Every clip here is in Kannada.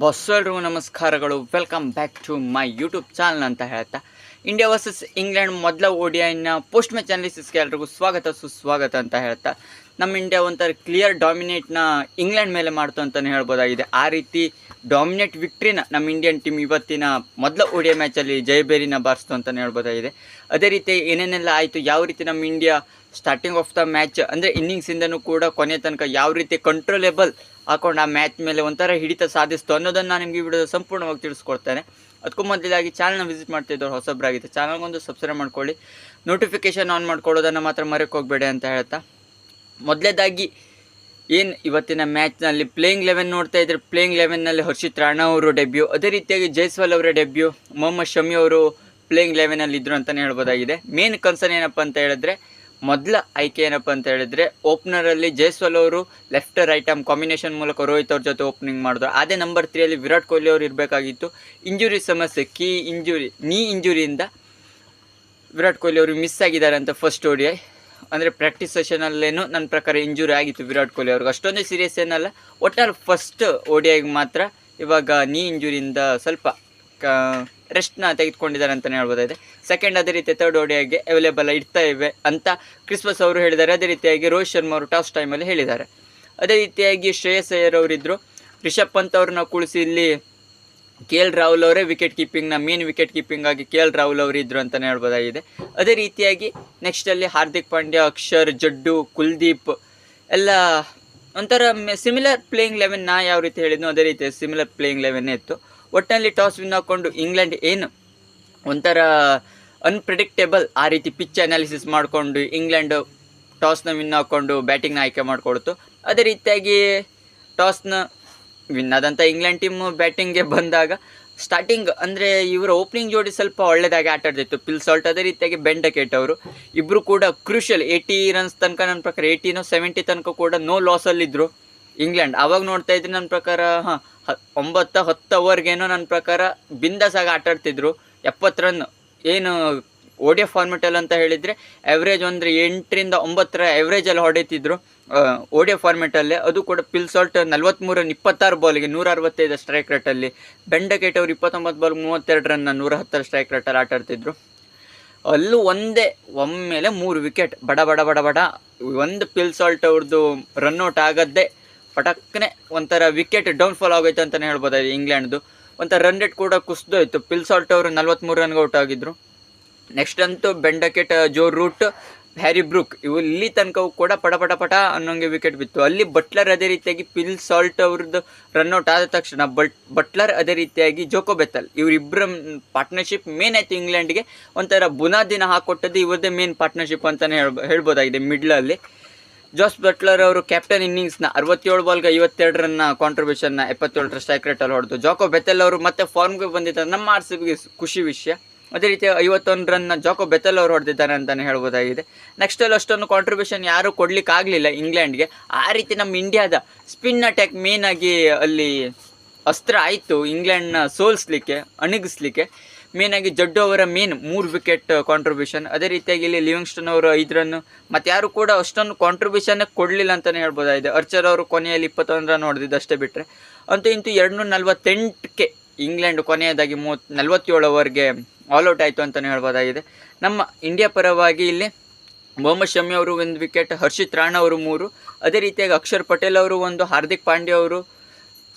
ಬಸ್ಸಲ್ರಿಗೂ ನಮಸ್ಕಾರಗಳು. Welcome back to my YouTube channel ಅಂತ ಹೇಳ್ತಾ, ಇಂಡಿಯಾ ವರ್ಸಸ್ ಇಂಗ್ಲೆಂಡ್ ಮೊದಲ ODIನ ಪೋಸ್ಟ್ ಮ್ಯಾಚ್ ಅನಾಲಿಸಿಸ್ಗೆ ಎಲ್ರಿಗೂ ಸ್ವಾಗತ ಸುಸ್ವಾಗತ ಅಂತ ಹೇಳ್ತಾ, ನಮ್ಮ ಇಂಡಿಯಾ ಒಂಥರ ಕ್ಲಿಯರ್ ಡಾಮಿನೇಟ್ನ ಇಂಗ್ಲೆಂಡ್ ಮೇಲೆ ಮಾಡ್ತು ಅಂತಲೇ ಹೇಳ್ಬೋದಾಗಿದೆ. ಆ ರೀತಿ ಡಾಮಿನೇಟ್ ವಿಕ್ಟ್ರಿನ ನಮ್ಮ ಇಂಡಿಯನ್ ಟೀಮ್ ಇವತ್ತಿನ ಮೊದಲ ODI ಮ್ಯಾಚಲ್ಲಿ ಜಯಬೇರಿನ ಬಾರಿಸ್ತು ಅಂತಲೇ ಹೇಳ್ಬೋದಾಗಿದೆ. ಅದೇ ರೀತಿ ಏನೇನೆಲ್ಲ ಆಯಿತು, ಯಾವ ರೀತಿ ನಮ್ಮ India starting of the match ಅಂದರೆ ಇನ್ನಿಂಗ್ಸಿಂದನೂ ಕೂಡ ಕೊನೆ ತನಕ ಯಾವ ರೀತಿ ಕಂಟ್ರೋಲೇಬಲ್ ಹಾಕೊಂಡು ಆ ಮ್ಯಾಚ್ ಮೇಲೆ ಒಂಥರ ಹಿಡಿತ ಸಾಧಿಸ್ತು ಅನ್ನೋದನ್ನು ನಾನು ನಿಮಗೆ ವಿಡಿಯೋ ಸಂಪೂರ್ಣವಾಗಿ ತಿಳಿಸ್ಕೊಡ್ತೇನೆ. ಅದಕ್ಕೂ ಮೊದಲಾಗಿ ಚಾನಲ್ನ ವಿಸಿಟ್ ಮಾಡ್ತಿದ್ದವ್ರು ಹೊಸಬ್ರಾಗಿದೆ, ಚಾನಲ್ಗೊಂದು ಸಬ್ಸ್ಕ್ರೈಬ್ ಮಾಡ್ಕೊಳ್ಳಿ, ನೋಟಿಫಿಕೇಷನ್ ಆನ್ ಮಾಡ್ಕೊಳ್ಳೋದನ್ನು ಮಾತ್ರ ಮರೆಯೋಕೆ ಹೋಗಬೇಡಿ ಅಂತ ಹೇಳ್ತಾ, ಮೊದಲೇದಾಗಿ ಏನು ಇವತ್ತಿನ ಮ್ಯಾಚ್ನಲ್ಲಿ ಪ್ಲೇಯಿಂಗ್ 11 ನೋಡ್ತಾ ಇದ್ದರೆ, ಪ್ಲೇಯಿಂಗ್ 11ನಲ್ಲಿ ಹರ್ಷಿತ್ ರಾಣಾ ಅವರು ಡೆಬ್ಯೂ, ಅದೇ ರೀತಿಯಾಗಿ ಜೈಸ್ವಾಲ್ ಅವರ ಡೆಬ್ಯೂ, ಮೊಹಮ್ಮದ್ ಶಮಿ ಅವರು ಪ್ಲೇಯಿಂಗ್ 11ನಲ್ಲಿ ಇದ್ದರು ಅಂತಲೇ ಹೇಳ್ಬೋದಾಗಿದೆ. ಮೇನ್ ಕನ್ಸರ್ನ್ ಏನಪ್ಪ ಅಂತ ಹೇಳಿದ್ರೆ, ಮೊದಲ ಆಯ್ಕೆ ಏನಪ್ಪ ಅಂತ ಹೇಳಿದ್ರೆ, ಓಪನರಲ್ಲಿ ಜೈಸ್ವಾಲ್ ಅವರು ಲೆಫ್ಟ್ ರೈಟ್ ಆರ್ಮ್ ಕಾಂಬಿನೇಷನ್ ಮೂಲಕ ರೋಹಿತ್ ಅವ್ರ ಜೊತೆ ಓಪನಿಂಗ್ ಮಾಡಿದ್ರು. ಅದೇ ನಂಬರ್ 3ಯಲ್ಲಿ ವಿರಾಟ್ ಕೊಹ್ಲಿ ಅವರು ಇರಬೇಕಾಗಿತ್ತು. ಇಂಜುರಿ ಸಮಸ್ಯೆ, ನೀ ಇಂಜುರಿಯಿಂದ ವಿರಾಟ್ ಕೊಹ್ಲಿ ಅವರು ಮಿಸ್ ಆಗಿದ್ದಾರೆ ಅಂತ ಫಸ್ಟ್ ODI ಅಂದರೆ ಪ್ರಾಕ್ಟೀಸ್ ಸೆಷನಲ್ಲೇನು ನನ್ನ ಪ್ರಕಾರ ಇಂಜುರಿ ಆಗಿತ್ತು ವಿರಾಟ್ ಕೊಹ್ಲಿ ಅವ್ರಿಗೆ. ಅಷ್ಟೊಂದು ಸೀರಿಯಸ್ ಏನಲ್ಲ, ಒಟ್ಟಾರೆ ಫಸ್ಟ್ ODIಗೆ ಮಾತ್ರ ಇವಾಗ ನೀ ಇಂಜುರಿಯಿಂದ ಸ್ವಲ್ಪ ರೆಸ್ಟ್ನ ತೆಗೆದುಕೊಂಡಿದ್ದಾರೆ ಅಂತಲೇ ಹೇಳ್ಬೋದಾಗಿದೆ. ಸೆಕೆಂಡ್ ಅದೇ ರೀತಿ ಥರ್ಡ್ ODIಗೆ ಅವೈಲೇಬಲ್ ಇರ್ತಾ ಇವೆ ಅಂತ ಕ್ರಿಸ್ಮಸ್ ಅವರು ಹೇಳಿದ್ದಾರೆ. ಅದೇ ರೀತಿಯಾಗಿ ರೋಹಿತ್ ಶರ್ಮಾ ಅವರು ಟಾಸ್ ಟೈಮಲ್ಲಿ ಹೇಳಿದ್ದಾರೆ. ಅದೇ ರೀತಿಯಾಗಿ ಶ್ರೇಯಸ್ ಅಯ್ಯರ್ ಅವರಿದ್ದರು, ರಿಷಬ್ ಪಂತ್ ಅವ್ರನ್ನ ಕುಳಿಸಿ ಇಲ್ಲಿ KL ರಾಹುಲ್ ಅವರೇ ಮೇನ್ ವಿಕೆಟ್ ಕೀಪಿಂಗ್ ಆಗಿ KL ರಾಹುಲ್ ಅವರು ಇದ್ದರು ಅಂತಲೇ ಹೇಳ್ಬೋದಾಗಿದೆ. ಅದೇ ರೀತಿಯಾಗಿ ನೆಕ್ಸ್ಟಲ್ಲಿ ಹಾರ್ದಿಕ್ ಪಾಂಡ್ಯ, ಅಕ್ಷರ್, ಜಡ್ಡು, ಕುಲ್ದೀಪ್ ಎಲ್ಲ ಒಂಥರ ಸಿಮಿಲರ್ ಪ್ಲೇಯಿಂಗ್ 11 ನಾ ಯಾವ ರೀತಿ ಹೇಳಿದ್ನೋ ಅದೇ ರೀತಿ ಸಿಮಿಲರ್ ಪ್ಲೇಯಿಂಗ್ 11 ಇತ್ತು. ಒಟ್ಟಿನಲ್ಲಿ ಟಾಸ್ ವಿನ್ ಹಾಕ್ಕೊಂಡು ಇಂಗ್ಲೆಂಡ್ ಏನು ಒಂಥರ ಅನ್ಪ್ರಿಡಿಕ್ಟೇಬಲ್ ಆ ರೀತಿ ಪಿಚ್ ಅನಾಲಿಸಿಸ್ ಮಾಡಿಕೊಂಡು ಇಂಗ್ಲೆಂಡ್ ಟಾಸ್ನ ವಿನ್ ಹಾಕ್ಕೊಂಡು ಬ್ಯಾಟಿಂಗ್ನ ಆಯ್ಕೆ ಮಾಡಿಕೊಡ್ತು. ಅದೇ ರೀತಿಯಾಗಿ ಟಾಸ್ನ ವಿನ್ ಆದಂಥ ಇಂಗ್ಲೆಂಡ್ ಟೀಮು ಬ್ಯಾಟಿಂಗ್ಗೆ ಬಂದಾಗ ಸ್ಟಾರ್ಟಿಂಗ್ ಅಂದರೆ ಇವರ ಓಪನಿಂಗ್ ಜೋಡಿ ಸ್ವಲ್ಪ ಒಳ್ಳೆಯದಾಗಿ ಆಟ ಆಡ್ತಿತ್ತು. ಪಿಲ್ ಸಾಲ್ಟ್ ಅದೇ ರೀತಿಯಾಗಿ ಬೆನ್ ಡಕೆಟ್ ಅವರು ಇಬ್ಬರು ಕೂಡ ಕ್ರೂಷಿಯಲ್ 80 ರನ್ಸ್ ತನಕ, ನನ್ನ ಪ್ರಕಾರ 80 70 ತನಕ ಕೂಡ ನೋ ಲಾಸಲ್ಲಿದ್ದರು ಇಂಗ್ಲೆಂಡ್. ಆವಾಗ ನೋಡ್ತಾ ಇದ್ರೆ ನನ್ನ ಪ್ರಕಾರ 9-10 ಓವರ್ಗೇನೋ ನನ್ನ ಪ್ರಕಾರ ಬಿಂದಾಸಾಗಿ ಆಟ ಆಡ್ತಿದ್ರು. 70 ರನ್ ಏನು ODI ಫಾರ್ಮೆಟಲ್ಲಿ ಅಂತ ಹೇಳಿದರೆ ಎವ್ರೇಜ್ ಅಂದರೆ 8ರಿಂದ 9 ಎವ್ರೇಜಲ್ಲಿ ಹೊಡಿತಿದ್ರು ODI ಫಾರ್ಮೆಟಲ್ಲೇ. ಅದು ಕೂಡ ಪಿಲ್ ಸಾಲ್ಟ್ 43 ರನ್ 26 ಬಾಲ್ಗೆ 165 ಸ್ಟ್ರೈಕ್ ರೇಟಲ್ಲಿ, ಬೆನ್ ಡಕೆಟ್ ಅವರು 29 ಬಾಲ್ 32 ರನ್ನ 110 ಸ್ಟ್ರೈಕ್ ರೇಟಲ್ಲಿ ಆಟ ಆಡ್ತಿದ್ರು. ಅಲ್ಲೂ ಒಮ್ಮೆಲೆ 3 ವಿಕೆಟ್ ಬಡ ಒಂದು ಪಿಲ್ ಸಾಲ್ಟ್ ಅವ್ರದ್ದು ರನ್ಔಟ್ ಆಗದ್ದೇ ಪಟಕ್ಕನೆ ಒಂಥರ ವಿಕೆಟ್ ಡೌನ್ಫಾಲ್ ಆಗೋಯ್ತು ಅಂತಲೇ ಹೇಳ್ಬೋದಾಗಿದೆ ಇಂಗ್ಲೆಂಡ್ದು. ಒಂಥರ ರನ್ ರೇಟ್ ಕೂಡ ಕುಸಿದೋಯ್ತು. ಪಿಲ್ ಸಾಲ್ಟ್ ಅವರು 43 ರನ್ಗೆ ಔಟ್ ಆಗಿದ್ರು. ನೆಕ್ಸ್ಟ್ ಅಂತೂ ಬೆನ್ ಡಕೆಟ್, ಜೋ ರೂಟ್, ಹ್ಯಾರಿ ಬ್ರೂಕ್ ಇವು ಇಲ್ಲಿ ತನಕವೂ ಕೂಡ ಪಟ ಅನ್ನೋಂಗೆ ವಿಕೆಟ್ ಬಿತ್ತು. ಅಲ್ಲಿ ಬಟ್ಲರ್ ಅದೇ ರೀತಿಯಾಗಿ ಪಿಲ್ ಸಾಲ್ಟ್ ಅವ್ರದ್ದು ರನ್ಔಟ್ ಆದ ತಕ್ಷಣ ಬಟ್ಲರ್ ಅದೇ ರೀತಿಯಾಗಿ ಜೋಕೋ ಬೆಥೆಲ್ ಇವರಿಬ್ಬರ ಪಾರ್ಟ್ನರ್ಶಿಪ್ ಮೇನ್ ಆಯಿತು ಇಂಗ್ಲೆಂಡ್ಗೆ. ಒಂಥರ ಬುನಾದಿನ ಹಾಕೊಟ್ಟದ್ದು ಇವರದೇ ಮೇನ್ ಪಾರ್ಟ್ನರ್ಶಿಪ್ ಅಂತಲೇ ಹೇಳ್ಬೋದಾಗಿದೆ. ಮಿಡ್ಲಲ್ಲಿ ಜಾಸ್ ಬಟ್ಲರ್ ಅವರು ಕ್ಯಾಪ್ಟನ್ ಇನ್ನಿಂಗ್ಸ್ನ 67 ಬಾಲ್ಗೆ 52 ರನ್ನ ಕಾಂಟ್ರಿಬ್ಯೂಷನ್ನ 77 ಸ್ಟ್ರೈಕ್ ರೇಟಲ್ಲಿ ಹೊಡೆದು, ಜಾಕೋ ಬೆಥೆಲ್ ಅವರು ಮತ್ತೆ ಫಾರ್ಮ್ಗೆ ಬಂದಿದ್ದಾರೆ. ನಮ್ಮ RCBಗೆ ಖುಷಿ ವಿಷಯ. ಅದೇ ರೀತಿ 51 ರನ್ನ ಜಾಕೋ ಬೆಥೆಲ್ ಅವರು ಹೊಡೆದಿದ್ದಾರೆ ಅಂತಲೇ ಹೇಳ್ಬೋದಾಗಿದೆ. ನೆಕ್ಸ್ಟಲ್ಲಿ ಅಷ್ಟೊಂದು ಕಾಂಟ್ರಿಬ್ಯೂಷನ್ ಯಾರೂ ಕೊಡಲಿಕ್ಕಾಗಲಿಲ್ಲ ಇಂಗ್ಲೆಂಡ್ಗೆ. ಆ ರೀತಿ ನಮ್ಮ ಇಂಡಿಯಾದ ಸ್ಪಿನ್ ಅಟ್ಯಾಕ್ ಮೇನಾಗಿ ಅಲ್ಲಿ ಅಸ್ತ್ರ ಆಯಿತು ಇಂಗ್ಲೆಂಡ್ನ ಸೋಲಿಸ್ಲಿಕ್ಕೆ, ಅಣಗಿಸ್ಲಿಕ್ಕೆ. ಮೇನಾಗಿ ಜಡ್ಡು ಅವರ ಮೇನ್ 3 ವಿಕೆಟ್ ಕಾಂಟ್ರಿಬ್ಯೂಷನ್, ಅದೇ ರೀತಿಯಾಗಿ ಇಲ್ಲಿ ಲಿವಿಂಗ್ಸ್ಟನ್ ಅವರು 5 ರನ್ನು, ಮತ್ತು ಯಾರು ಕೂಡ ಅಷ್ಟೊಂದು ಕಾಂಟ್ರಿಬ್ಯೂಷನ್ನೇ ಕೊಡಲಿಲ್ಲ ಅಂತಲೇ ಹೇಳ್ಬೋದಾಗಿದೆ. ಅರ್ಚರ್ ಅವರು ಕೊನೆಯಲ್ಲಿ 21 ರನ್ ಹೊಡೆದಿದ್ದು ಅಷ್ಟೇ ಬಿಟ್ಟರೆ, ಅಂತೂ ಇಂತೂ 248ಕ್ಕೆ ಇಂಗ್ಲೆಂಡ್ ಕೊನೆಯದಾಗಿ 47 ಓವರ್ಗೆ ಆಲ್ಔಟ್ ಆಯಿತು ಅಂತಲೇ ಹೇಳ್ಬೋದಾಗಿದೆ. ನಮ್ಮ ಇಂಡಿಯಾ ಪರವಾಗಿ ಇಲ್ಲಿ ಮೊಹಮ್ಮದ್ ಶಮಿ ಅವರು 1 ವಿಕೆಟ್, ಹರ್ಷಿತ್ ರಾಣಾ ಅವರು 3, ಅದೇ ರೀತಿಯಾಗಿ ಅಕ್ಷರ್ ಪಟೇಲ್ ಅವರು 1, ಹಾರ್ದಿಕ್ ಪಾಂಡ್ಯ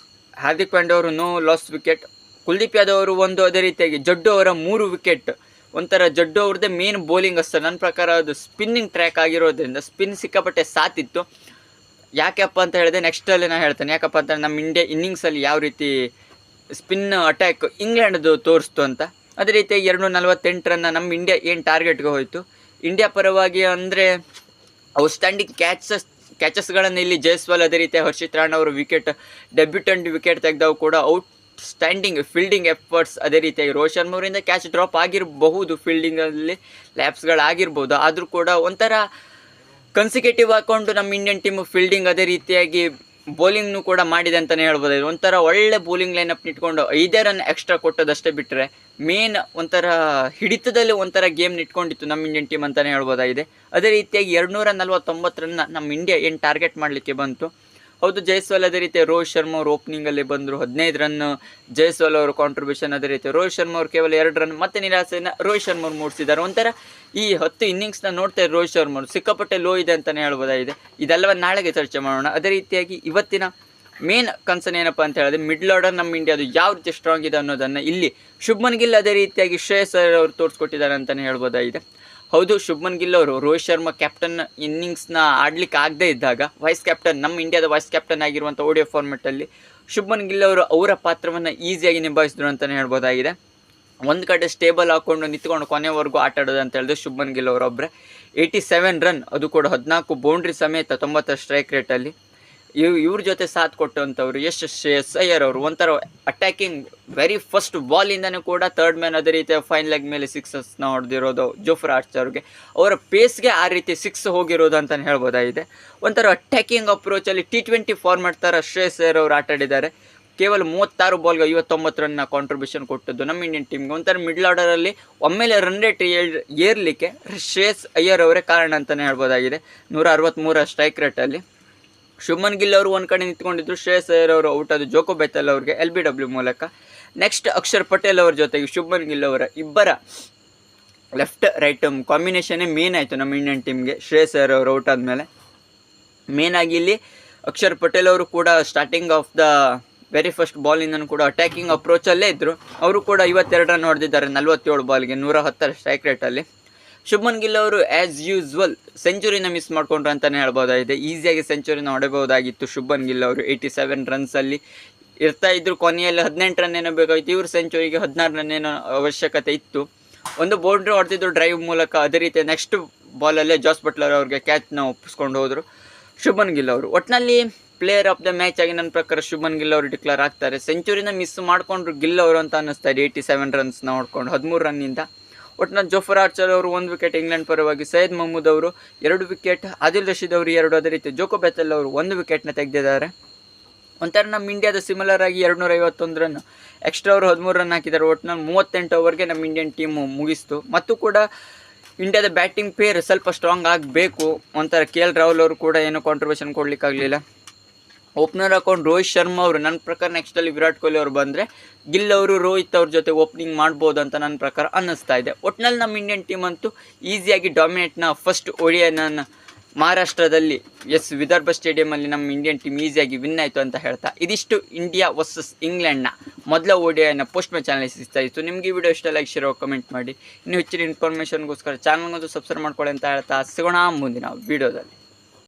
ಅವರು no loss wicket, Kuldeep Yadav ಅವರು 1, ಅದೇ ರೀತಿಯಾಗಿ ಜಡ್ಡು ಅವರ 3 ವಿಕೆಟ್. ಒಂಥರ ಜಡ್ಡು ಅವ್ರದ್ದೇ ಮೇನ್ ಬೌಲಿಂಗ್ ಅಸ್ತ್ರ. ನನ್ನ ಪ್ರಕಾರ ಅದು ಸ್ಪಿನ್ನಿಂಗ್ ಟ್ರ್ಯಾಕ್ ಆಗಿರೋದ್ರಿಂದ ಸ್ಪಿನ್ ಸಿಕ್ಕಾಪಟ್ಟೆ ಸಾತಿತ್ತು. ಯಾಕಪ್ಪ ಅಂತ ಹೇಳಿದೆ ನೆಕ್ಸ್ಟಲ್ಲಿ ನಾನು ಹೇಳ್ತೇನೆ. ಯಾಕಪ್ಪ ಅಂತ ನಮ್ಮ ಇಂಡಿಯಾ ಇನ್ನಿಂಗ್ಸಲ್ಲಿ ಯಾವ ರೀತಿ ಸ್ಪಿನ್ ಅಟ್ಯಾಕ್ ಇಂಗ್ಲೆಂಡ್ದು ತೋರಿಸ್ತು ಅಂತ. ಅದೇ ರೀತಿಯಾಗಿ 248 ರನ್ನ ನಮ್ಮ ಇಂಡಿಯಾ ಏನು ಟಾರ್ಗೆಟ್ಗೆ ಹೋಯಿತು. ಇಂಡಿಯಾ ಪರವಾಗಿ ಅಂದರೆ ಔಟ್ಸ್ಟ್ಯಾಂಡಿಂಗ್ ಕ್ಯಾಚಸ್ಗಳನ್ನು ಇಲ್ಲಿ ಜೈಸ್ವಾಲ್, ಅದೇ ರೀತಿ ಹರ್ಷಿತ್ ರಾಣಾ ಅವರು ಡೆಬ್ಯೂಟೆಂಟ್ ವಿಕೆಟ್ ತೆಗೆದವು ಕೂಡ ಔಟ್ಸ್ಟ್ಯಾಂಡಿಂಗ್ ಫೀಲ್ಡಿಂಗ್ ಎಫರ್ಟ್ಸ್. ಅದೇ ರೀತಿಯಾಗಿ ರೋಹಿತ್ ಶರ್ಮಾ ಅವರಿಂದ ಕ್ಯಾಚ್ ಡ್ರಾಪ್ ಆಗಿರಬಹುದು, ಫೀಲ್ಡಿಂಗಲ್ಲಿ ಲ್ಯಾಪ್ಸ್ಗಳಾಗಿರ್ಬೋದು, ಆದರೂ ಕೂಡ ಒಂಥರ ಕನ್ಸಿಕ್ಯೂಟಿವ್ ಹಾಕ್ಕೊಂಡು ನಮ್ಮ ಇಂಡಿಯನ್ ಟೀಮು ಫೀಲ್ಡಿಂಗ್ ಅದೇ ರೀತಿಯಾಗಿ ಬೌಲಿಂಗ್ನು ಕೂಡ ಮಾಡಿದೆ ಅಂತಲೇ ಹೇಳ್ಬೋದಾಗಿದೆ. ಒಂಥರ ಒಳ್ಳೆ ಬೌಲಿಂಗ್ ಲೈನಪ್ ನಿಟ್ಕೊಂಡು 5 ರನ್ ಎಕ್ಸ್ಟ್ರಾ ಕೊಟ್ಟದಷ್ಟೇ ಬಿಟ್ಟರೆ ಮೇನ್ ಒಂಥರ ಹಿಡಿತದಲ್ಲಿ ಒಂಥರ ಗೇಮ್ ನಿಟ್ಕೊಂಡಿತ್ತು ನಮ್ಮ ಇಂಡಿಯನ್ ಟೀಮ್ ಅಂತಲೇ ಹೇಳ್ಬೋದಾಗಿದೆ. ಅದೇ ರೀತಿಯಾಗಿ 249 ರನ್ನ ನಮ್ಮ ಇಂಡಿಯಾ ಏನು ಟಾರ್ಗೆಟ್ ಮಾಡಲಿಕ್ಕೆ ಬಂತು. ಹೌದು, ಜೈಸ್ವಾಲ್ ಅದೇ ರೀತಿ ರೋಹಿತ್ ಶರ್ಮಾ ಅವರು ಓಪನಿಂಗಲ್ಲಿ ಬಂದರು, 15 ರನ್ ಜೈಸ್ವಾಲ್ ಅವರು ಕಾಂಟ್ರಿಬ್ಯೂಷನ್. ಅದೇ ರೀತಿ ರೋಹಿತ್ ಶರ್ಮಾ ಅವರು ಕೇವಲ 2 ರನ್, ಮತ್ತೆ ನಿರಾಸೆಯನ್ನು ರೋಹಿತ್ ಶರ್ಮಾ ಅವರು ಮೂಡಿಸಿದ್ದಾರೆ. ಒಂಥರ ಈ 10 ಇನ್ನಿಂಗ್ಸ್ನ ನೋಡ್ತಾ ರೋಹಿತ್ ಶರ್ಮಾ ಅವರು ಸಿಕ್ಕಾಪಟ್ಟೆ ಲೋ ಇದೆ ಅಂತಲೇ ಹೇಳ್ಬೋದಾಗಿದೆ. ಇದೆಲ್ಲವ ನಾಳೆಗೆ ಚರ್ಚೆ ಮಾಡೋಣ. ಅದೇ ರೀತಿಯಾಗಿ ಇವತ್ತಿನ ಮೇನ್ ಕನ್ಸರ್ನ್ ಏನಪ್ಪ ಅಂತ ಹೇಳಿದ್ರೆ, ಮಿಡ್ಲ್ ಆರ್ಡರ್ ನಮ್ಮ ಇಂಡಿಯಾದು ಯಾವ ರೀತಿ ಸ್ಟ್ರಾಂಗ್ ಇದೆ ಅನ್ನೋದನ್ನು ಇಲ್ಲಿ ಶುಭ್ಮನ್ ಗಿಲ್ ಅದೇ ರೀತಿಯಾಗಿ ಶ್ರೇಯಸ್ ಅಯ್ಯರ್ ಅವರು ತೋರಿಸ್ಕೊಟ್ಟಿದ್ದಾರೆ ಅಂತಲೇ ಹೇಳ್ಬೋದಾಗಿದೆ. ಹೌದು, ಶುಭ್ಮನ್ ಗಿಲ್ ಅವರು ರೋಹಿತ್ ಶರ್ಮಾ ಕ್ಯಾಪ್ಟನ್ ಇನ್ನಿಂಗ್ಸ್ನ ಆಡ್ಲಿಕ್ಕೆ ಆಗದೇ ಇದ್ದಾಗ ವೈಸ್ ಕ್ಯಾಪ್ಟನ್, ನಮ್ಮ ಇಂಡಿಯಾದ ವೈಸ್ ಕ್ಯಾಪ್ಟನ್ ಆಗಿರುವಂಥ ODI ಫಾರ್ಮೆಟಲ್ಲಿ ಶುಭ್ಮನ್ ಗಿಲ್ ಅವರು ಅವರ ಪಾತ್ರವನ್ನು ಈಸಿಯಾಗಿ ನಿಭಾಯಿಸಿದ್ರು ಅಂತಲೇ ಹೇಳ್ಬೋದಾಗಿದೆ. ಒಂದು ಕಡೆ ಸ್ಟೇಬಲ್ ಹಾಕ್ಕೊಂಡು ನಿಂತ್ಕೊಂಡು ಕೊನೆವರೆಗೂ ಆಟ ಆಡೋದು ಅಂತ ಹೇಳಿದ್ರೆ ಶುಭ್ಮನ್ ಗಿಲ್ ಅವರೊಬ್ಬರೇ. 87 ರನ್, ಅದು ಕೂಡ 14 ಬೌಂಡ್ರಿ ಸಮೇತ 90 ಸ್ಟ್ರೈಕ್ ರೇಟಲ್ಲಿ ಇವ್ರ ಜೊತೆ ಸಾಥ್ ಕೊಟ್ಟಂಥವ್ರು ಶ್ರೇಯಸ್ ಅಯ್ಯರ್ ಅವರು. ಒಂಥರ ಅಟ್ಯಾಕಿಂಗ್ ವೆರಿ ಫಸ್ಟ್ ಬಾಲಿಂದನೂ ಕೂಡ ಥರ್ಡ್ ಮ್ಯಾನ್ ಅದೇ ರೀತಿ ಫೈನ್ ಲೆಗ್ ಮೇಲೆ ಸಿಕ್ಸಸ್ನ ಹೊಡೆದಿರೋದು ಜೋಫ್ರಾ ಆರ್ಚರ್ಗೆ, ಅವರ ಪೇಸ್ಗೆ ಆ ರೀತಿ 6 ಹೋಗಿರೋದು ಅಂತಲೇ ಹೇಳ್ಬೋದಾಗಿದೆ. ಒಂಥರ ಅಟ್ಯಾಕಿಂಗ್ ಅಪ್ರೋಚಲ್ಲಿ T20 ಫಾರ್ಮ್ಯಾಟ್ ಥರ ಶ್ರೇಯಸ್ ಅಯ್ಯರ್ ಅವರು ಆಟ ಆಡಿದ್ದಾರೆ. ಕೇವಲ 36 ಬಾಲ್ಗೆ 59 ರನ್ನ ಕಾಂಟ್ರಿಬ್ಯೂಷನ್ ಕೊಟ್ಟದ್ದು ನಮ್ಮ ಇಂಡಿಯನ್ ಟೀಮ್ಗೆ. ಒಂಥರ ಮಿಡ್ಲ್ ಆರ್ಡರಲ್ಲಿ ಒಮ್ಮೆಲೆ ರನ್ ರೇಟ್ ಏರ್ಲಿಕ್ಕೆ ಶ್ರೇಯಸ್ ಅಯ್ಯರ್ ಅವರೇ ಕಾರಣ ಅಂತಲೇ ಹೇಳ್ಬೋದಾಗಿದೆ. 163 ಸ್ಟ್ರೈಕ್ ರೇಟಲ್ಲಿ ಶುಭ್ಮನ್ ಗಿಲ್ ಅವರು ಒಂದು ಕಡೆ ನಿಂತ್ಕೊಂಡಿದ್ರು, ಶ್ರೇಯಸ್ ಅಯ್ಯರ್ ಅವರು ಔಟ್ ಆದ ಜೋಕೋ ಬೆಥೆಲ್ ಅವ್ರಿಗೆ LBW ಮೂಲಕ. ನೆಕ್ಸ್ಟ್ ಅಕ್ಷರ್ ಪಟೇಲ್ ಅವ್ರ ಜೊತೆಗೆ ಶುಭ್ಮನ್ ಗಿಲ್ ಅವರ ಇಬ್ಬರ ಲೆಫ್ಟ್ ರೈಟ್ ಕಾಂಬಿನೇಷನ್ನೇ ಮೇನ್ ಆಯಿತು ನಮ್ಮ ಇಂಡಿಯನ್ ಟೀಮ್ಗೆ. ಶ್ರೇಯಸ್ ಅಯ್ಯರ್ ಅವರು ಔಟ್ ಆದಮೇಲೆ ಮೇನ್ ಆಗಿ ಇಲ್ಲಿ ಅಕ್ಷರ್ ಪಟೇಲ್ ಅವರು ಕೂಡ starting of the very first ಬಾಲಿಂದನೂ ಕೂಡ ಅಟ್ಯಾಕಿಂಗ್ ಅಪ್ರೋಚಲ್ಲೇ ಇದ್ದರು. ಅವರು ಕೂಡ 52 ರನ್ ಹೊಡೆದಿದ್ದಾರೆ 47 ಬಾಲ್ಗೆ 110 ಸ್ಟ್ರೈಕ್ ರೇಟಲ್ಲಿ. ಶುಭ್ಮನ್ ಗಿಲ್ ಅವರು ಆ್ಯಸ್ ಯೂಸ್ವಲ್ ಸೆಂಚುರಿನ ಮಿಸ್ ಮಾಡ್ಕೊಂಡ್ರು ಅಂತಲೇ ಹೇಳ್ಬೋದಾಗಿದೆ. ಈಸಿಯಾಗಿ ಸೆಂಚುರಿನ ಹೊಡೆಯಬಹುದಾಗಿತ್ತು ಶುಭ್ಮನ್ ಗಿಲ್ ಅವರು. 87 ರನ್ಸಲ್ಲಿ ಇರ್ತಾಯಿದ್ರು, ಕೊನೆಯಲ್ಲಿ 18 ರನ್ ಏನೋ ಬೇಕಾಗಿತ್ತು. ಇವರು ಸೆಂಚುರಿಗೆ 16 ರನ್ ಏನೋ ಅವಶ್ಯಕತೆ ಇತ್ತು. ಒಂದು ಬೌಂಡ್ರಿ ಹೊಡೆದಿದ್ರು ಡ್ರೈವ್ ಮೂಲಕ. ಅದೇ ರೀತಿ ನೆಕ್ಸ್ಟ್ ಬಾಲಲ್ಲೇ ಜಾಸ್ ಬಟ್ಲರ್ ಅವ್ರಿಗೆ ಕ್ಯಾಚ್ನ ಒಪ್ಪಿಸ್ಕೊಂಡು ಹೋದರು ಶುಭ್ಮನ್ ಗಿಲ್ ಅವರು. ಒಟ್ಟಿನಲ್ಲಿ ಪ್ಲೇಯರ್ ಆಫ್ ದ ಮ್ಯಾಚ್ ಆಗಿ ನನ್ನ ಪ್ರಕಾರ ಶುಭ್ಮನ್ ಗಿಲ್ ಅವರು ಡಿಕ್ಲೇರ್ ಆಗ್ತಾರೆ. ಸೆಂಚುರಿನ ಮಿಸ್ ಮಾಡಿಕೊಂಡ್ರು ಗಿಲ್ ಅವರು ಅಂತ ಅನ್ನಿಸ್ತಾರೆ. 87 ರನ್ಸ್ನ ಹೊಡ್ಕೊಂಡು 13 ರನ್ನಿಂದ. ಒಟ್ಟಿನಲ್ಲಿ ಜೋಫ್ರಾ ಆರ್ಚರ್ ಅವರು 1 ವಿಕೆಟ್ ಇಂಗ್ಲೆಂಡ್ ಪರವಾಗಿ, ಸೈಯದ್ ಮಹಮೂದ್ ಅವರು 2 ವಿಕೆಟ್, ಆದಿಲ್ ರಶೀದ್ ಅವರು 2, ಅದೇ ರೀತಿ ಜೋಕೋ ಬೆಥೆಲ್ ಅವರು 1 ವಿಕೆಟ್ನ ತೆಗೆದಿದ್ದಾರೆ. ಒಂಥರ ನಮ್ಮ ಇಂಡಿಯಾದ ಸಿಮಿಲರ್ ಆಗಿ 251 ರನ್ ಎಕ್ಸ್ಟ್ರಾ ಅವರು 13 ರನ್ ಹಾಕಿದ್ದಾರೆ. ಒಟ್ಟಿನಲ್ಲಿ 38 ಓವರ್ಗೆ ನಮ್ಮ ಇಂಡಿಯನ್ ಟೀಮು ಮುಗಿಸ್ತು. ಮತ್ತು ಕೂಡ ಇಂಡಿಯಾದ ಬ್ಯಾಟಿಂಗ್ ಪೇರ್ ಸ್ವಲ್ಪ ಸ್ಟ್ರಾಂಗ್ ಆಗಬೇಕು. ಒಂಥರ KL ರಾಹುಲ್ ಅವರು ಕೂಡ ಏನೂ ಕಾಂಟ್ರಿಬ್ಯೂಷನ್ ಕೊಡಲಿಕ್ಕಾಗಲಿಲ್ಲ. ಓಪನರ್ ಹಾಕೊಂಡು ರೋಹಿತ್ ಶರ್ಮಾ ಅವರು ನನ್ನ ಪ್ರಕಾರ ನೆಕ್ಸ್ಟಲ್ಲಿ ವಿರಾಟ್ ಕೊಹ್ಲಿ ಅವರು ಬಂದರೆ ಗಿಲ್ ಅವರು ರೋಹಿತ್ ಅವ್ರ ಜೊತೆ ಓಪನಿಂಗ್ ಮಾಡ್ಬೋದು ಅಂತ ನನ್ನ ಪ್ರಕಾರ ಅನ್ನಿಸ್ತಾ ಇದೆ. ಒಟ್ಟಿನಲ್ಲಿ ನಮ್ಮ ಇಂಡಿಯನ್ ಟೀಮ್ ಅಂತೂ ಈಸಿಯಾಗಿ ಡಾಮಿನೇಟ್ನ ಫಸ್ಟ್ ODIನ ಮಹಾರಾಷ್ಟ್ರದಲ್ಲಿ ವಿದರ್ಭ ಸ್ಟೇಡಿಯಮಲ್ಲಿ ನಮ್ಮ ಇಂಡಿಯನ್ ಟೀಮ್ ಈಸಿಯಾಗಿ ವಿನ್ ಆಯಿತು ಅಂತ ಹೇಳ್ತಾ, ಇದಿಷ್ಟು ಇಂಡಿಯಾ ವರ್ಸಸ್ ಇಂಗ್ಲೆಂಡ್ನ ಮೊದಲ ODIನ ಪೋಸ್ಟ್ ಮ್ಯಾಚ್ ಅನಾಲಿಸಿಸ್ ಇತ್ತು. ನಿಮಗೆ ಈ ವಿಡಿಯೋ ಇಷ್ಟ ಲೈಕ್ ಶೇರ್ ಕಮೆಂಟ್ ಮಾಡಿ. ಇನ್ನೂ ಹೆಚ್ಚಿನ ಇನ್ಫಾರ್ಮೇಷನ್ಗೋಸ್ಕರ ಚಾನಲ್ಗೊಂದು ಸಬ್ಸ್ಕ್ರೈಬ್ ಮಾಡ್ಕೊಳ್ಳಿ ಅಂತ ಹೇಳ್ತಾ ಸಿಗೋಣ ಮುಂದಿನ ವಿಡಿಯೋದಲ್ಲಿ.